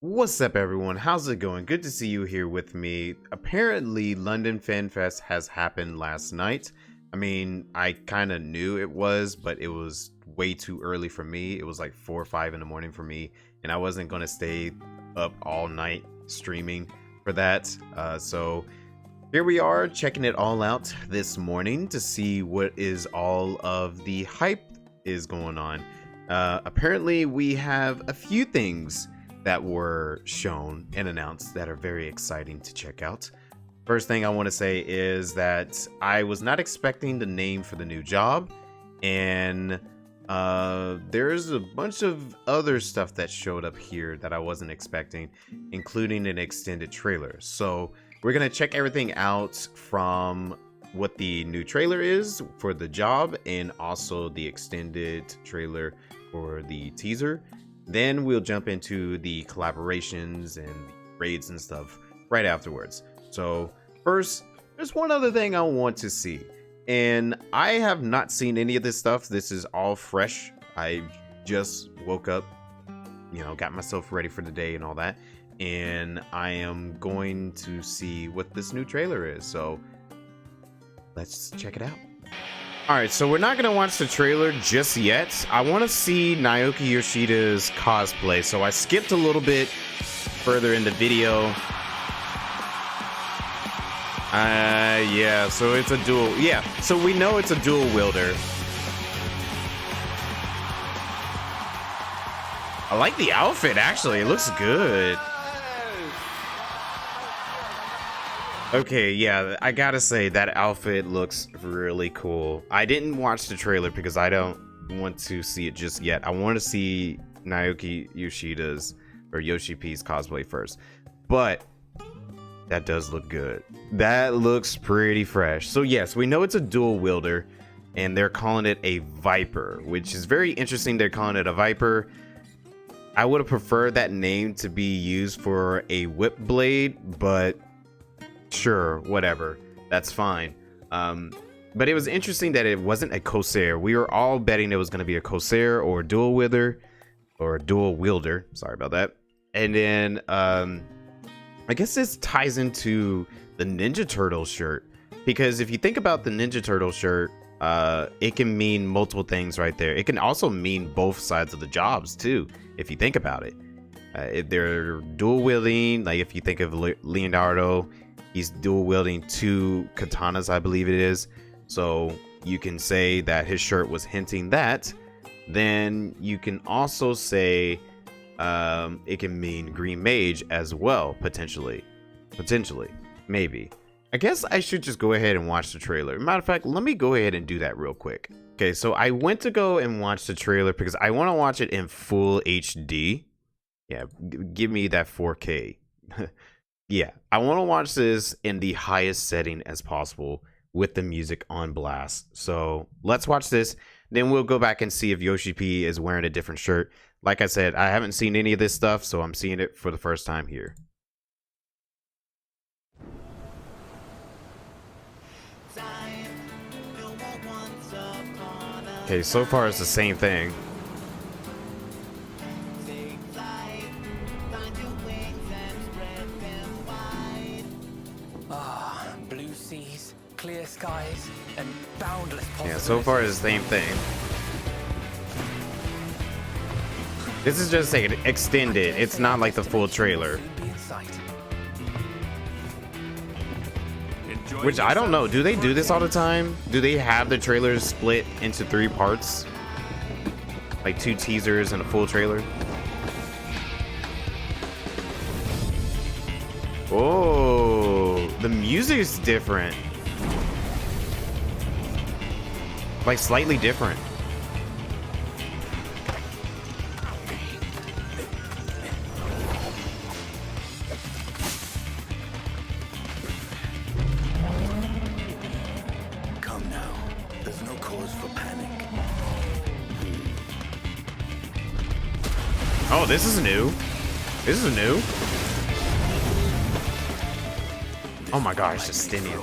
What's up, everyone? How's it going? Good to see you here with me. Apparently, London Fan Fest has happened last night. I mean, I kind of knew it was, but it was way too early for me. It was like 4 or 5 in the morning for me, and I wasn't going to stay up all night streaming for that. So here we are checking it all out this morning to see what is all of the hype is going on. Apparently, we have a few things that were shown and announced that are very exciting to check out. First thing I want to say is that I was not expecting the name for the new job, and there's a bunch of other stuff that showed up here that I wasn't expecting, including an extended trailer. So we're gonna check everything out from what the new trailer is for the job and also the extended trailer for the teaser. Then we'll jump into the collaborations and the raids and stuff right afterwards. So first, there's one other thing I want to see, and I have not seen any of this stuff. This is all fresh. I just woke up, got myself ready for the day and all that, and I am going to see what this new trailer is. So let's check it out. Alright, so we're not going to watch the trailer just yet. I want to see Naoki Yoshida's cosplay, so I skipped a little bit further in the video. Yeah, so it's a dual... Yeah, so we know it's a dual wielder. I like the outfit, actually. It looks good. Okay, yeah, I gotta say that outfit looks really cool. I didn't watch the trailer because I don't want to see it just yet. I want to see Naoki Yoshida's or Yoshi P's cosplay first. But that does look good. That looks pretty fresh. So yes, we know it's a dual wielder, and they're calling it a Viper, which is very interesting. They're calling it a Viper. I would have preferred that name to be used for a whip blade, but sure, whatever, that's fine. But it was interesting that it wasn't a Corsair. We were all betting it was going to be a Corsair or a dual wielder, sorry about that. And then I guess this ties into the Ninja Turtle shirt, because if you think about the Ninja Turtle shirt, it can mean multiple things right there. It can also mean both sides of the jobs too, if you think about it. If they're dual wielding, like if you think of Leonardo, he's dual wielding 2 katanas, I believe it is. So you can say that his shirt was hinting that. Then you can also say it can mean Green Mage as well, potentially, maybe. I guess I should just go ahead and watch the trailer. Matter of fact, let me go ahead and do that real quick. Okay, so I went to go and watch the trailer because I want to watch it in full HD. Yeah, give me that 4K. Yeah, I want to watch this in the highest setting as possible with the music on blast. So let's watch this. Then we'll go back and see if Yoshi P is wearing a different shirt. Like I said, I haven't seen any of this stuff, so I'm seeing it for the first time here. Okay, so far it's the same thing. Blue seas, clear skies, and boundless possibilities. Yeah, so far it's the same thing. This is just like extended. It's not like the full trailer. Which I don't know. Do they do this all the time? Do they have the trailers split into 3 parts? Like 2 teasers and a full trailer? Oh, the music is different. Like slightly different. Come now. There's no cause for panic. Oh, this is new. This is new. Oh my gosh, Justinian.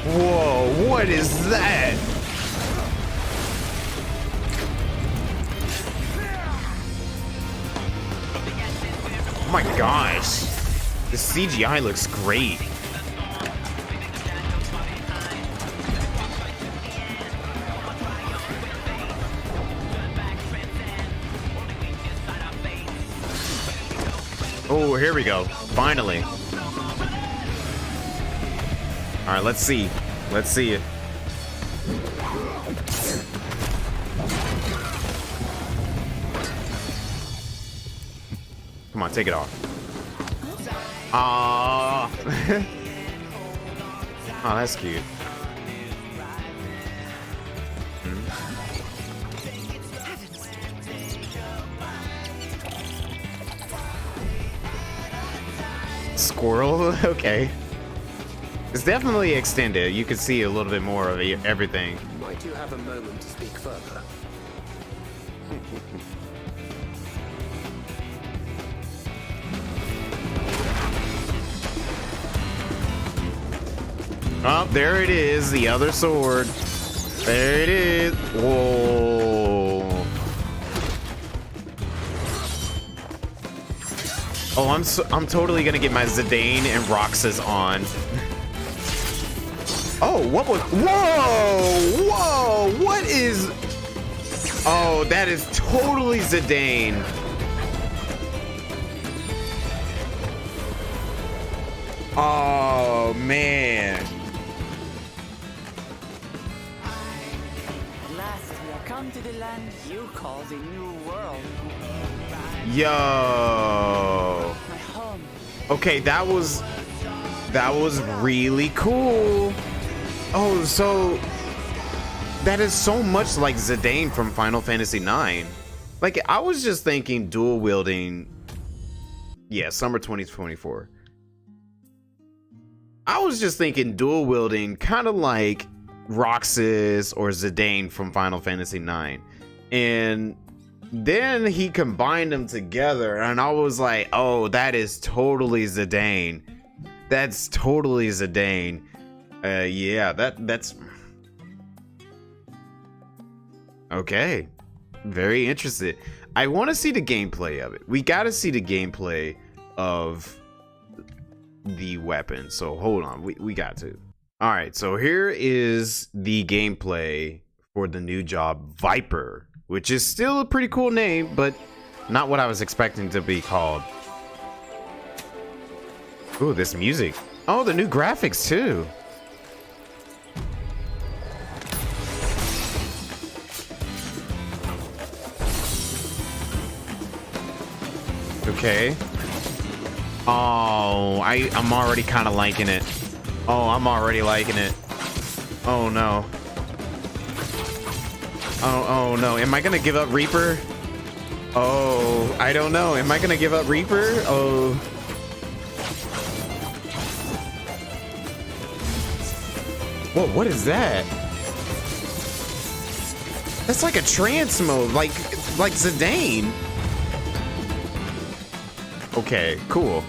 Whoa, what is that? Oh my gosh. The CGI looks great. Oh, here we go. Finally. All right, let's see. Let's see it. Come on, take it off. Ah. Oh, that's cute. Squirrel? Okay. It's definitely extended. You can see a little bit more of everything. Might you have a moment to speak further? Oh, there it is, the other sword. There it is. Whoa. Oh, I'm totally gonna get my Zidane and Roxas on. Oh, what was? Whoa, whoa, what is? Oh, that is totally Zidane. Oh man. At last we are come to the land you call the New World. Yo. My home. Okay, that was really cool. Oh, so that is so much like Zidane from Final Fantasy IX. Like, I was just thinking dual wielding. Yeah, summer 2024. I was just thinking dual wielding, kind of like Roxas or Zidane from Final Fantasy IX. And then he combined them together, and I was like, oh, that is totally Zidane. That's totally Zidane. Yeah, that's okay. Very interested. I want to see the gameplay of it. We got to see the gameplay of the weapon. So hold on, we got to. All right, so here is the gameplay for the new job, Viper, which is still a pretty cool name, but not what I was expecting to be called. Ooh, this music. Oh, the new graphics too. Okay. Oh, I'm already kind of liking it. Oh, I'm already liking it. Oh no. Oh no. Am I gonna give up Reaper? Oh, I don't know. Am I gonna give up Reaper? Oh. Whoa, what is that? That's like a trance mode, like Zidane. Okay, cool.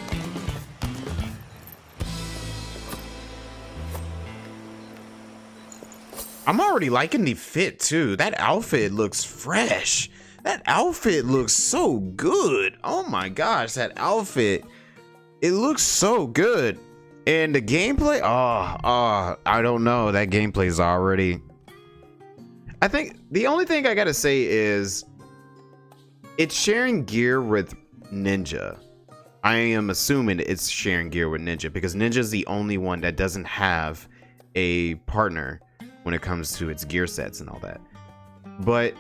I'm already liking the fit too. That outfit looks fresh. That outfit looks so good. Oh my gosh, that outfit. It looks so good. And the gameplay, I don't know. That gameplay is already. I think the only thing I gotta say is it's sharing gear with Ninja. I am assuming it's sharing gear with Ninja because Ninja's the only one that doesn't have a partner when it comes to its gear sets and all that. But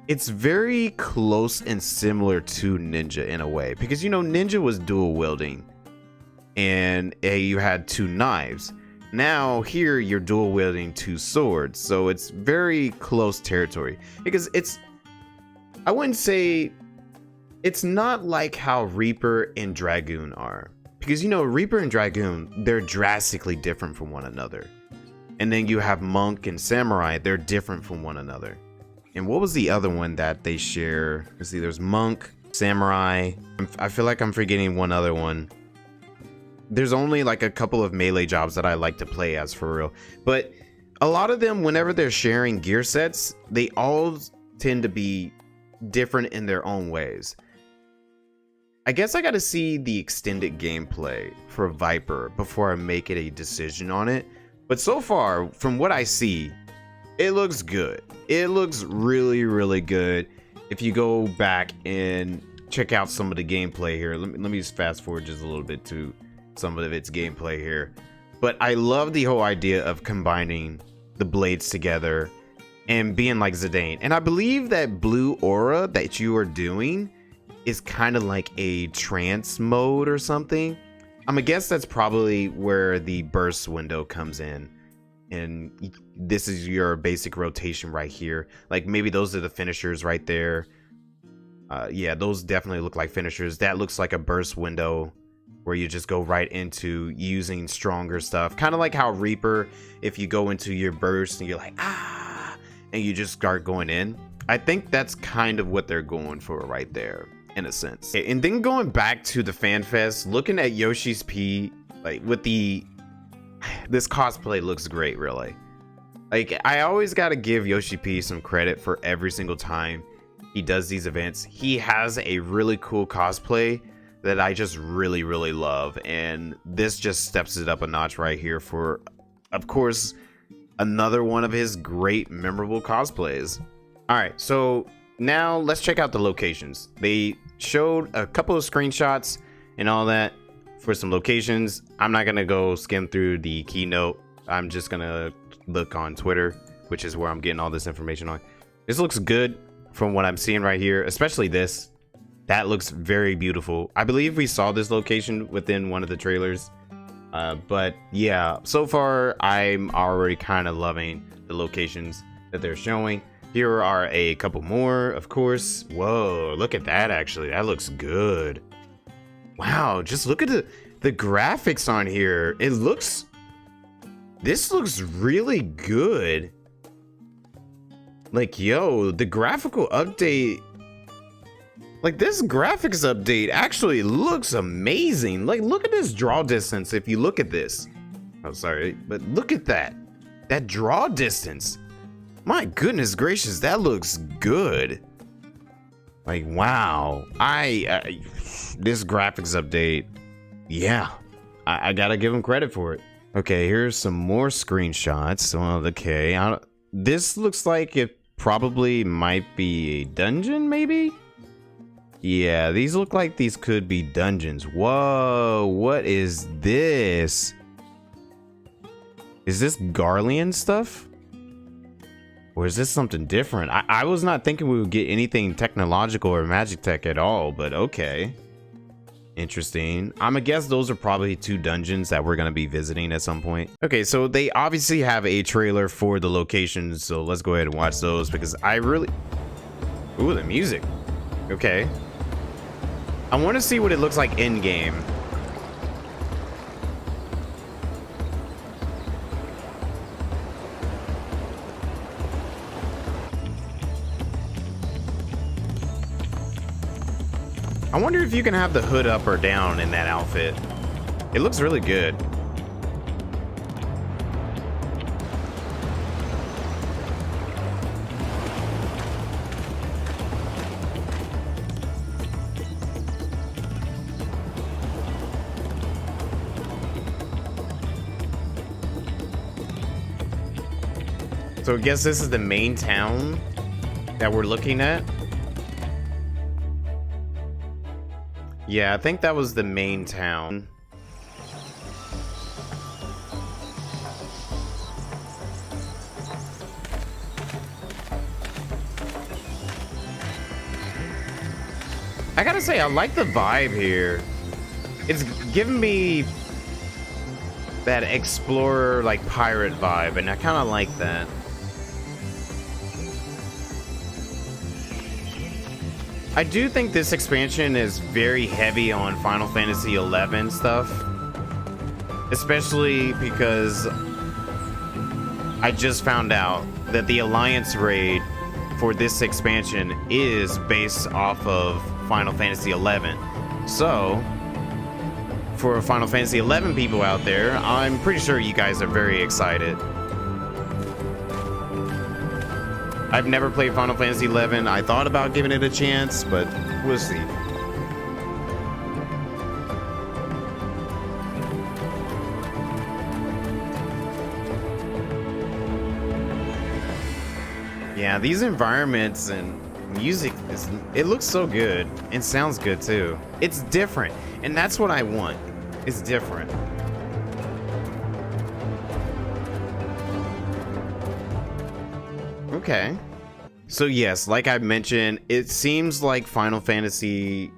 it's very close and similar to Ninja in a way because, you know, Ninja was dual wielding and you had two knives. Now here you're dual wielding two swords. So it's very close territory because I wouldn't say it's not like how Reaper and Dragoon are, because, you know, Reaper and Dragoon, they're drastically different from one another. And then you have Monk and Samurai, they're different from one another. And what was the other one that they share? Let's see, there's Monk, Samurai. I feel like I'm forgetting one other one. There's only like a couple of melee jobs that I like to play as for real. But a lot of them, whenever they're sharing gear sets, they all tend to be different in their own ways. I guess I gotta see the extended gameplay for Viper before I make it a decision on it. But so far, from what I see, it looks good. It looks really, really good. If you go back and check out some of the gameplay here, let me just fast forward just a little bit to some of its gameplay here. But I love the whole idea of combining the blades together and being like Zidane. And I believe that blue aura that you are doing is kind of like a trance mode or something. I'm gonna guess that's probably where the burst window comes in. And this is your basic rotation right here. Like maybe those are the finishers right there. Yeah, those definitely look like finishers. That looks like a burst window where you just go right into using stronger stuff. Kind of like how Reaper, if you go into your burst and you're like, ah, and you just start going in. I think that's kind of what they're going for right there, in a sense. And then going back to the fan fest, looking at Yoshi's P, like with this cosplay looks great, really. Like, I always got to give Yoshi P some credit for every single time he does these events. He has a really cool cosplay that I just really, really love. And this just steps it up a notch right here for, of course, another one of his great, memorable cosplays. All right, so now let's check out the locations. They showed a couple of screenshots and all that for some locations. I'm not gonna go skim through the keynote. I'm just gonna look on Twitter, which is where I'm getting all this information on. This looks good from what I'm seeing right here, especially this. That looks very beautiful. I believe we saw this location within one of the trailers. But yeah, so far I'm already kind of loving the locations that they're showing. Here are a couple more, of course. Whoa, look at that actually. That looks good. Wow, just look at the graphics on here. This looks really good. Like, yo, the graphical update, like this graphics update actually looks amazing. Like, look at this draw distance. If you look at this, oh, sorry, but look at that draw distance. My goodness gracious, that looks good. Like, wow. This graphics update, yeah, I gotta give him credit for it. Okay, here's some more screenshots. Well, okay, this looks like it probably might be a dungeon, maybe? Yeah, these look like these could be dungeons. Whoa, what is this? Is this Garlean stuff? Or is this something different? I was not thinking we would get anything technological or magic tech at all, but okay. Interesting. I'm gonna guess those are probably two dungeons that we're gonna be visiting at some point. Okay, so they obviously have a trailer for the locations, so let's go ahead and watch those because I really... Ooh, the music. Okay. I want to see what it looks like in game. I wonder if you can have the hood up or down in that outfit. It looks really good. So I guess this is the main town that we're looking at. Yeah, I think that was the main town. I gotta say, I like the vibe here. It's giving me that explorer, like pirate vibe, and I kind of like that. I do think this expansion is very heavy on Final Fantasy XI stuff, especially because I just found out that the Alliance Raid for this expansion is based off of Final Fantasy XI. So, for Final Fantasy XI people out there, I'm pretty sure you guys are very excited. I've never played Final Fantasy XI. I thought about giving it a chance, but we'll see. Yeah, these environments and music, it looks so good and sounds good too. It's different, and that's what I want. It's different. Okay. So yes, like I mentioned, it seems like Final Fantasy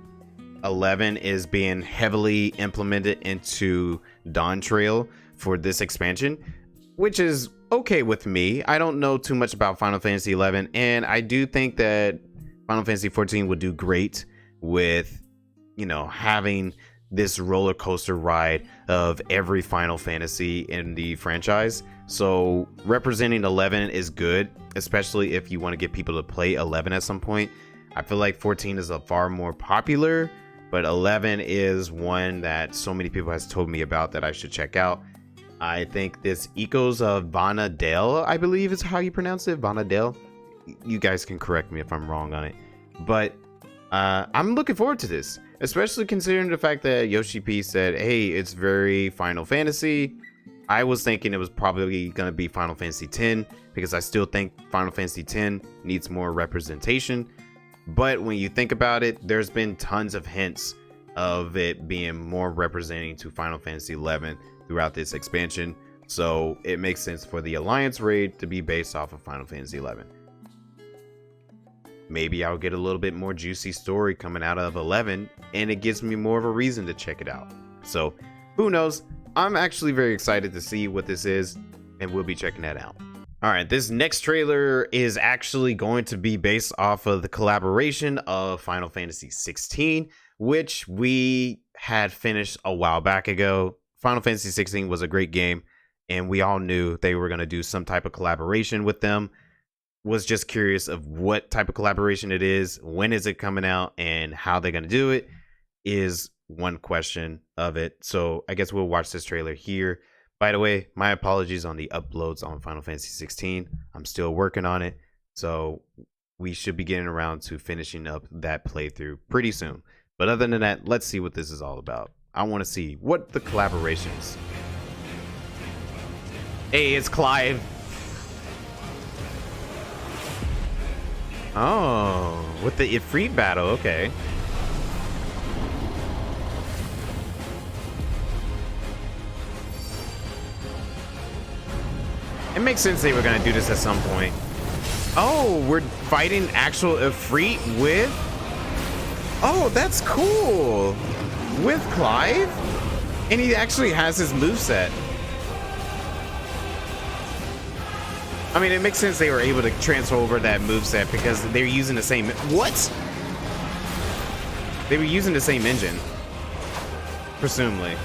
11 is being heavily implemented into DawnTrail for this expansion, which is okay with me. I don't know too much about Final Fantasy 11, and I do think that Final Fantasy 14 would do great with, you know, having this roller coaster ride of every Final Fantasy in the franchise. So representing 11 is good, especially if you want to get people to play 11 at some point. I feel like 14 is a far more popular, but 11 is one that so many people has told me about that I should check out. I think this echoes of Vanadale, I believe is how you pronounce it, Vanadale. You guys can correct me if I'm wrong on it. But I'm looking forward to this, especially considering the fact that Yoshi P said, hey, it's very Final Fantasy. I was thinking it was probably going to be Final Fantasy X, because I still think Final Fantasy X needs more representation. But when you think about it, there's been tons of hints of it being more representing to Final Fantasy XI throughout this expansion. So it makes sense for the Alliance Raid to be based off of Final Fantasy XI. Maybe I'll get a little bit more juicy story coming out of 11, and it gives me more of a reason to check it out. So who knows? I'm actually very excited to see what this is, and we'll be checking that out. All right, this next trailer is actually going to be based off of the collaboration of Final Fantasy 16, which we had finished a while back ago. Final Fantasy 16 was a great game, and we all knew they were going to do some type of collaboration with them. Was just curious of what type of collaboration it is, when is it coming out, and how they're going to do it is one question of it. So I guess we'll watch this trailer here. By the way, my apologies on the uploads on Final Fantasy 16. I'm still working on it, so we should be getting around to finishing up that playthrough pretty soon. But other than that, let's see what this is all about. I want to see what the collaborations. Hey, it's Clive. Oh, with the Ifrit battle, okay. It makes sense they were gonna do this at some point. Oh, we're fighting actual Ifrit with... Oh, that's cool. With Clive? And he actually has his moveset. I mean, it makes sense they were able to transfer over that moveset because they're using the same... What? They were using the same engine. Presumably.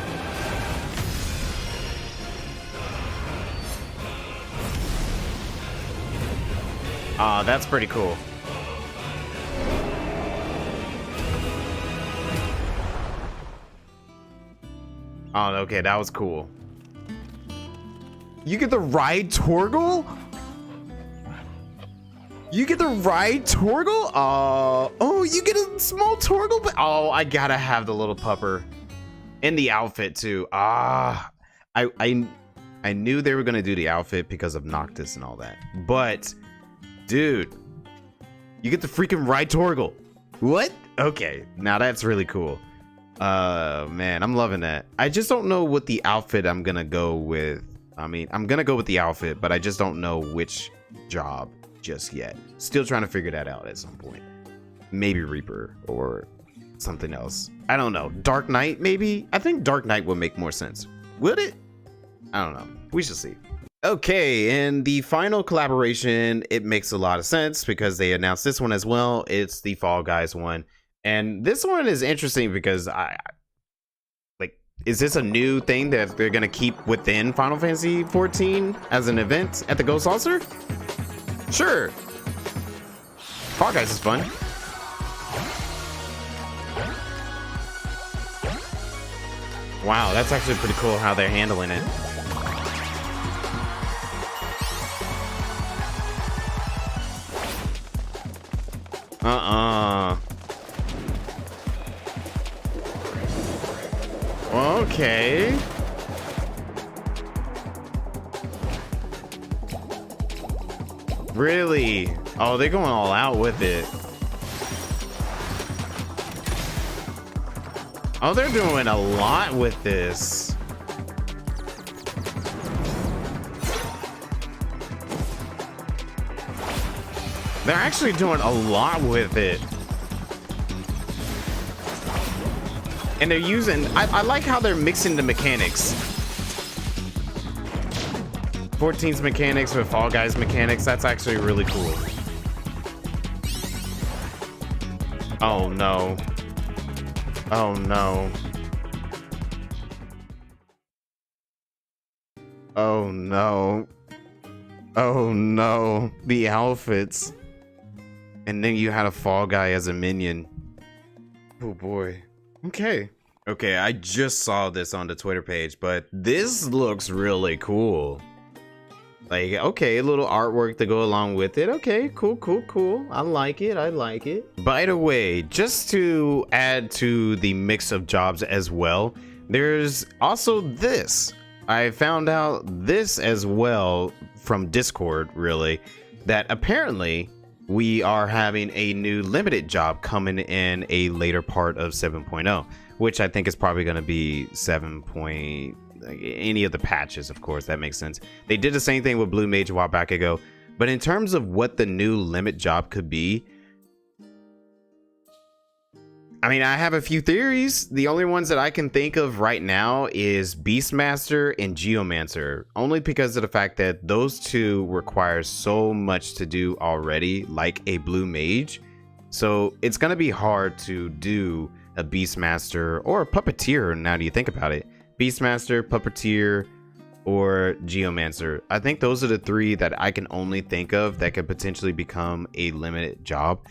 Ah, that's pretty cool. Oh, okay, that was cool. You get to ride Torgal? You get to ride Torgal? Oh, you get a small Torgal? But oh, I gotta have the little pupper. In the outfit, too. Ah, I knew they were gonna do the outfit because of Noctis and all that. But... dude, you get to freaking ride Torgal. What? Okay, now that's really cool. Man, I'm loving that. I just don't know what the outfit I'm gonna go with. I mean, I'm gonna go with the outfit, but I just don't know which job just yet. Still trying to figure that out at some point. Maybe Reaper or something else. I don't know. Dark Knight, maybe? I think Dark Knight would make more sense. Would it? I don't know. We shall see. Okay, and the final collaboration, it makes a lot of sense because they announced this one as well. It's the Fall Guys one. And this one is interesting because is this a new thing that they're gonna keep within Final Fantasy 14 as an event at the Ghost Saucer? Sure. Fall Guys is fun. Wow, that's actually pretty cool how they're handling it. Okay. Really? Oh, they're going all out with it. Oh, they're doing a lot with this. They're actually doing a lot with it. And they're using, I like how they're mixing the mechanics. 14's mechanics with Fall Guys mechanics. That's actually really cool. Oh no. Oh no. Oh no. Oh no. The outfits. And then you had a Fall Guy as a minion. Oh boy. Okay. Okay, I just saw this on the Twitter page, but this looks really cool. Like, okay, a little artwork to go along with it. Okay, cool. I like it. By the way, just to add to the mix of jobs as well, there's also this. I found out this as well from Discord, really, that apparently we are having a new limited job coming in a later part of 7.0, which I think is probably going to be 7. Any of the patches, of course. That makes sense. They did the same thing with Blue Mage a while back ago, but in terms of what the new limit job could be, I mean, I have a few theories. The only ones that I can think of right now is Beastmaster and Geomancer, only because of the fact that those two require so much to do already, like a Blue Mage. So it's going to be hard to do a Beastmaster or a Puppeteer now that you think about it. Beastmaster, Puppeteer, or Geomancer. I think those are the three that I can only think of that could potentially become a limited job.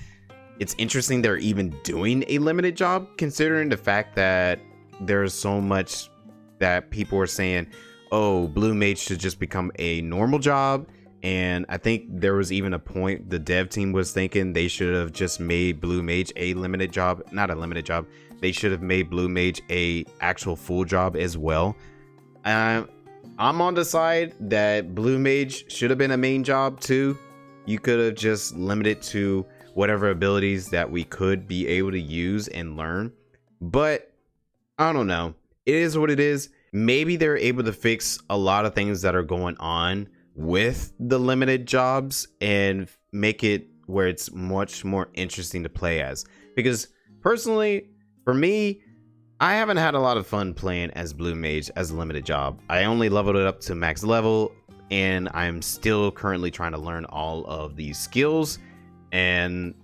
It's interesting they're even doing a limited job, considering the fact that there's so much that people are saying, oh, Blue Mage should just become a normal job. And I think there was even a point the dev team was thinking they should have just made Blue Mage a limited job. Not a limited job. They should have made Blue Mage a actual full job as well. I'm on the side that Blue Mage should have been a main job too. You could have just limited to whatever abilities that we could be able to use and learn. But I don't know. It is what it is. Maybe they're able to fix a lot of things that are going on with the limited jobs and make it where it's much more interesting to play as. Because personally, for me, I haven't had a lot of fun playing as Blue Mage as a limited job. I only leveled it up to max level, and I'm still currently trying to learn all of these skills. And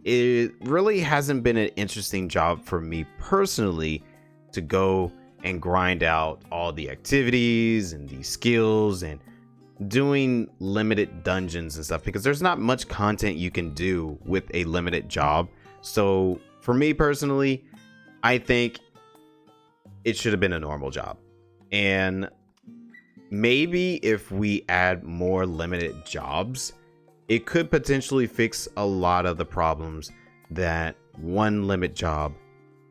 it really hasn't been an interesting job for me personally to go and grind out all the activities and the skills and doing limited dungeons and stuff, because there's not much content you can do with a limited job. So for me personally, I think it should have been a normal job. And maybe if we add more limited jobs, it could potentially fix a lot of the problems that one limit job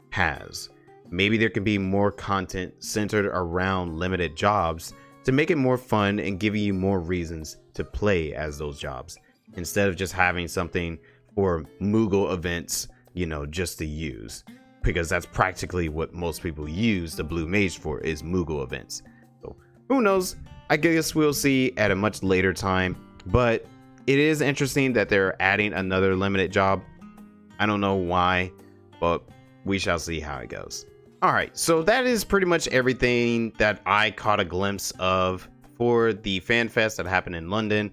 has. Maybe there can be more content centered around limited jobs to make it more fun and give you more reasons to play as those jobs, instead of just having something for Moogle events, you know, just to use. Because that's practically what most people use the Blue Mage for, is Moogle events. So who knows? I guess we'll see at a much later time. But it is interesting that they're adding another limited job. I don't know why, but we shall see how it goes. All right, so that is pretty much everything that I caught a glimpse of for the fan fest that happened in London.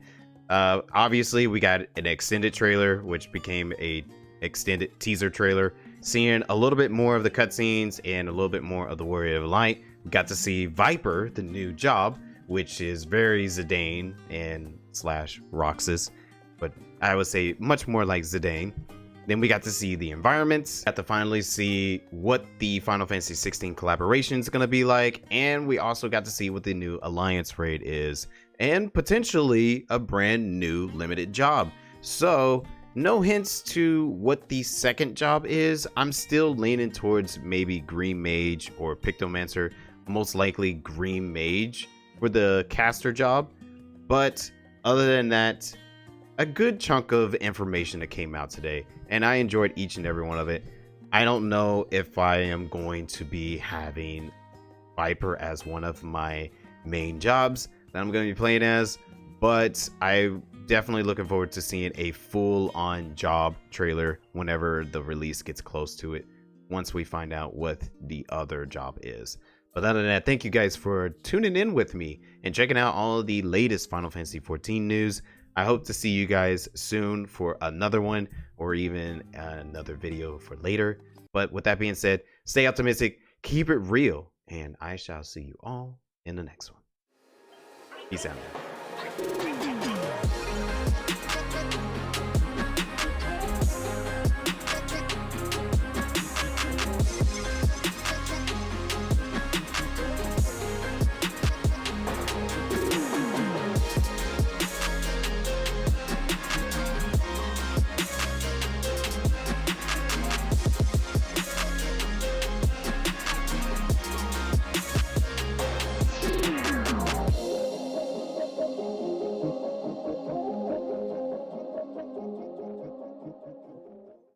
Obviously, we got an extended trailer, which became a extended teaser trailer, seeing a little bit more of the cutscenes and a little bit more of the Warrior of Light. We got to see Viper, the new job, which is very Zidane and / Roxas, but I would say much more like Zidane. Then we got to see the environments, got to finally see what the Final Fantasy 16 collaboration is going to be like, and we also got to see what the new Alliance Raid is, and potentially a brand new limited job. So no hints to what the second job is. I'm still leaning towards maybe Green Mage or Pictomancer, most likely Green Mage for the caster job. But other than that, a good chunk of information that came out today, and I enjoyed each and every one of it. I don't know if I am going to be having Viper as one of my main jobs that I'm going to be playing as, but I'm definitely looking forward to seeing a full-on job trailer whenever the release gets close to it, once we find out what the other job is. But other than that, thank you guys for tuning in with me and checking out all of the latest Final Fantasy XIV news. I hope to see you guys soon for another one, or even another video for later. But with that being said, stay optimistic, keep it real, and I shall see you all in the next one. Peace out.